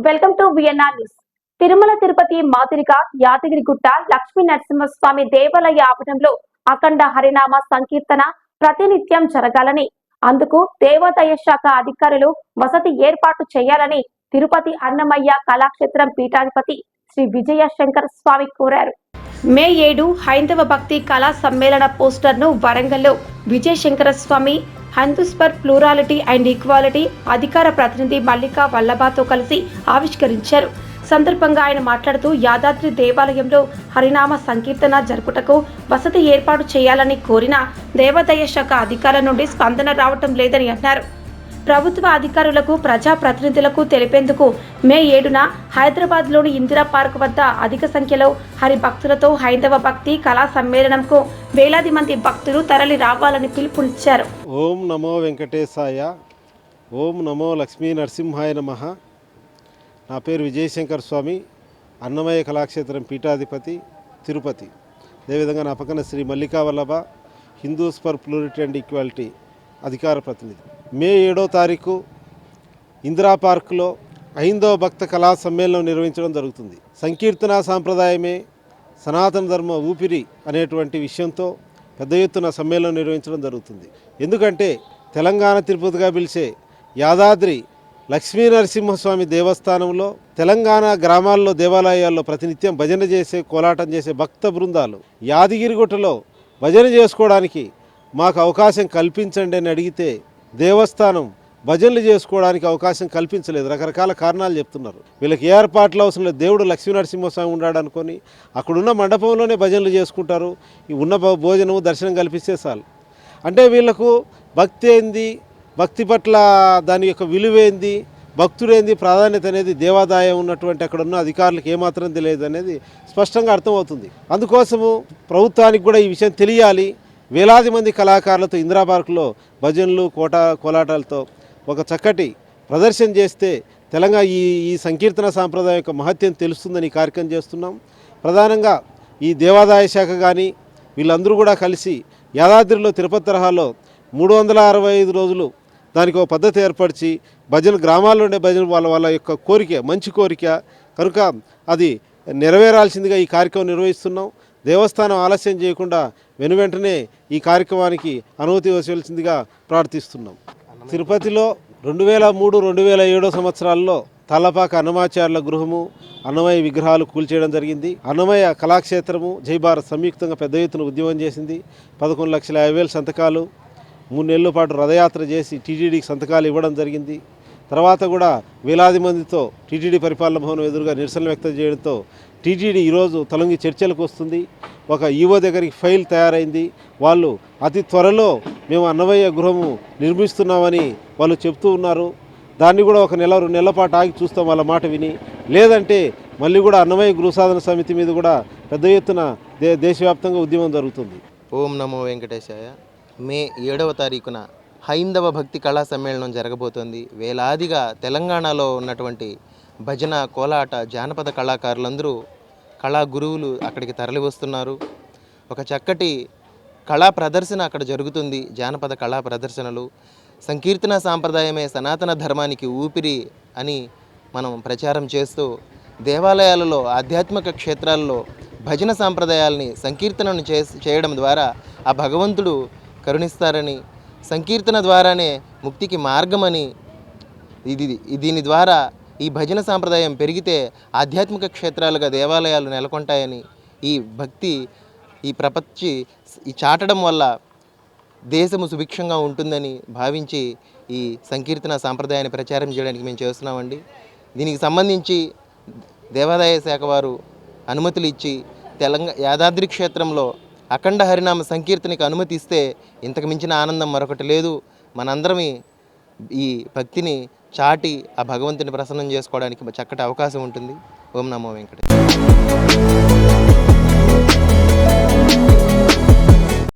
Welcome to VNR news. Tirumala Tirupati మాదిరిగా యాదగిరిగుట్ట లక్ష్మీ నరసింహస్వామి దేవాలయ ఆవరణంలో అఖండ హరినామ సంకీర్తన ప్రతినిత్యం జరగాలని, అందుకు దేవాదాయ శాఖ అధికారులు వసతి ఏర్పాటు చేయాలని తిరుపతి అన్నమయ్య కళాక్షేత్రం పీఠాధిపతి శ్రీ విజయ శంకర స్వామి కోరారు. మే 7 హైందవ భక్తి కళా సమ్మేళన పోస్టర్ను వరంగల్లో Vijaya Shankara Swami Hindus for plurality and equality అధికార ప్రతినిధి మల్లికా వల్లభతో కలిసి ఆవిష్కరించారు. సందర్భంగా ఆయన మాట్లాడుతూ యాదాద్రి దేవాలయంలో హరినామ సంకీర్తన జరుపుటకు వసతి ఏర్పాటు చేయాలని కోరిన దేవాదాయ శాఖ అధికారుల నుండి స్పందన రావటం లేదని అన్నారు. ప్రభుత్వ అధికారులకు ప్రజాప్రతినిధులకు తెలిపేందుకు మే 7న హైదరాబాద్లోని ఇందిరా పార్క్ వద్ద అధిక సంఖ్యలో హరి భక్తులతో హైందవ భక్తి కళా సమ్మేళనంకు వేలాది మంది భక్తులు తరలి రావాలని పిలుపునిచ్చారు. ఓం నమో వెంకటేశాయ, ఓం నమో లక్ష్మీ నరసింహాయ నమః. నా పేరు విజయశంకర్ స్వామి, అన్నమయ్య కళాక్షేత్రం పీఠాధిపతి, తిరుపతి. అదేవిధంగా నా పక్కన Shri Mallika Vallabha Hindus for plurality and equality అధికార ప్రతినిధి. మే 7వ తారీఖు ఇందిరా పార్కులో హైందవ భక్త కళా సమ్మేళనం నిర్వహించడం జరుగుతుంది. సంకీర్తన సాంప్రదాయమే సనాతన ధర్మ ఊపిరి అనేటువంటి విషయంతో పెద్ద ఎత్తున సమ్మేళనం నిర్వహించడం జరుగుతుంది. ఎందుకంటే తెలంగాణ తిరుపతిగా పిలిచే యాదాద్రి లక్ష్మీ నరసింహస్వామి దేవస్థానంలో తెలంగాణ గ్రామాల్లో దేవాలయాల్లో ప్రతినిత్యం భజన చేసే కోలాటం చేసే భక్త బృందాలు యాదగిరిగుట్టలో భజన చేసుకోవడానికి మాకు అవకాశం కల్పించండి అని అడిగితే దేవస్థానం భజనలు చేసుకోవడానికి అవకాశం కల్పించలేదు. రకరకాల కారణాలు చెప్తున్నారు. వీళ్ళకి ఏ ఏర్పాట్లు అవసరం లేదు. దేవుడు లక్ష్మీ నరసింహస్వామి ఉన్నాడు అనుకొని అక్కడున్న మండపంలోనే భజనలు చేసుకుంటారు. ఈ ఉన్న భోజనము దర్శనం కల్పిస్తే చాలు. అంటే వీళ్ళకు భక్తి ఏంది, భక్తి పట్ల దాని యొక్క విలువేంది, భక్తుడేంది, ప్రాధాన్యత అనేది దేవాదాయం ఉన్నటువంటి అక్కడ ఉన్న అధికారులకు ఏమాత్రం తెలియదు అనేది స్పష్టంగా అర్థమవుతుంది. అందుకోసము ప్రభుత్వానికి కూడా ఈ విషయం తెలియాలి. వేలాది మంది కళాకారులతో ఇందిరా పార్కులో భజనలు కోలాటాలతో ఒక చక్కటి ప్రదర్శన చేస్తే తెలంగాణ ఈ సంకీర్తన సాంప్రదాయం యొక్క మహత్యం తెలుస్తుందని ఈ కార్యక్రమం చేస్తున్నాం. ప్రధానంగా ఈ దేవాదాయ శాఖ కానీ వీళ్ళందరూ కూడా కలిసి యాదాద్రిలో తిరుపతి తరహాలో 365 రోజులు దానికి ఒక పద్ధతి ఏర్పరిచి భజన గ్రామాల్లో ఉండే భజన వాళ్ళ యొక్క కోరిక మంచి కోరిక కనుక అది నెరవేరాల్సిందిగా ఈ కార్యక్రమం నిర్వహిస్తున్నాం. దేవస్థానం ఆలస్యం చేయకుండా వెనువెంటనే ఈ కార్యక్రమానికి అనుమతి ఇవ్వాల్సిందిగా ప్రార్థిస్తున్నాం. తిరుపతిలో 2003-2007 సంవత్సరాల్లో తాళ్ళపాక అన్నమాచార్యుల గృహము, అన్నమయ్య విగ్రహాలు కూల్చేయడం జరిగింది. అన్నమయ్య కళాక్షేత్రము జై భారత్ సంయుక్తంగా పెద్ద ఎత్తున ఉద్యమం చేసింది. 11,50,000 సంతకాలు 3 నెలల పాటు రథయాత్ర చేసి టీటీడీకి సంతకాలు ఇవ్వడం జరిగింది. తర్వాత కూడా వేలాది మందితో టీటీడీ పరిపాలన భవనం ఎదురుగా నిరసనలు వ్యక్తం చేయడంతో టీటీడీ ఈరోజు తొలగి చర్చలకు వస్తుంది. ఒక ఈవో దగ్గరికి ఫైల్ తయారైంది. వాళ్ళు అతి త్వరలో మేము అన్నమయ్య గృహము నిర్మిస్తున్నామని వాళ్ళు చెప్తూ ఉన్నారు. దాన్ని కూడా 1-2 నెలల పాటు ఆగి చూస్తాం వాళ్ళ మాట విని. లేదంటే మళ్ళీ కూడా అన్నమయ్య గృహసాధన సమితి మీద కూడా పెద్ద ఎత్తున దేశవ్యాప్తంగా ఉద్యమం జరుగుతుంది. ఓం నమో వెంకటేశాయ. మే 7వ తారీఖున హైందవ భక్తి కళా సమ్మేళనం జరగబోతోంది. వేలాదిగా తెలంగాణలో ఉన్నటువంటి భజన, కోలాట, జానపద కళాకారులందరూ కళా గురువులు అక్కడికి తరలి వస్తున్నారు. ఒక చక్కటి కళా ప్రదర్శన అక్కడ జరుగుతుంది. జానపద కళా ప్రదర్శనలు, సంకీర్తన సాంప్రదాయమే సనాతన ధర్మానికి ఊపిరి అని మనం ప్రచారం చేస్తూ దేవాలయాలలో, ఆధ్యాత్మిక క్షేత్రాల్లో భజన సాంప్రదాయాల్ని సంకీర్తనను చేయడం ద్వారా ఆ భగవంతుడు కరుణిస్తారని, సంకీర్తన ద్వారానే ముక్తికి మార్గమని, దీని ద్వారా ఈ భజన సాంప్రదాయం పెరిగితే ఆధ్యాత్మిక క్షేత్రాలుగా దేవాలయాలు నెలకొంటాయని, ఈ భక్తి ఈ ప్రపంచి ఈ చాటడం వల్ల దేశము సుభిక్షంగా ఉంటుందని భావించి ఈ సంకీర్తన సాంప్రదాయాన్ని ప్రచారం చేయడానికి మేము చేస్తున్నామండి. దీనికి సంబంధించి దేవాదాయ శాఖ వారు అనుమతులు ఇచ్చి యాదాద్రి క్షేత్రంలో అఖండ హరినామ సంకీర్తనకి అనుమతి ఇస్తే ఇంతకు మించిన ఆనందం మరొకటి లేదు. మనందరం ఈ భక్తిని చాటి ఆ భగవంతుని ప్రసన్నం చేసుకోవడానికి చక్కటి అవకాశం ఉంటుంది. ఓం నమో వెంకటేశ్వర.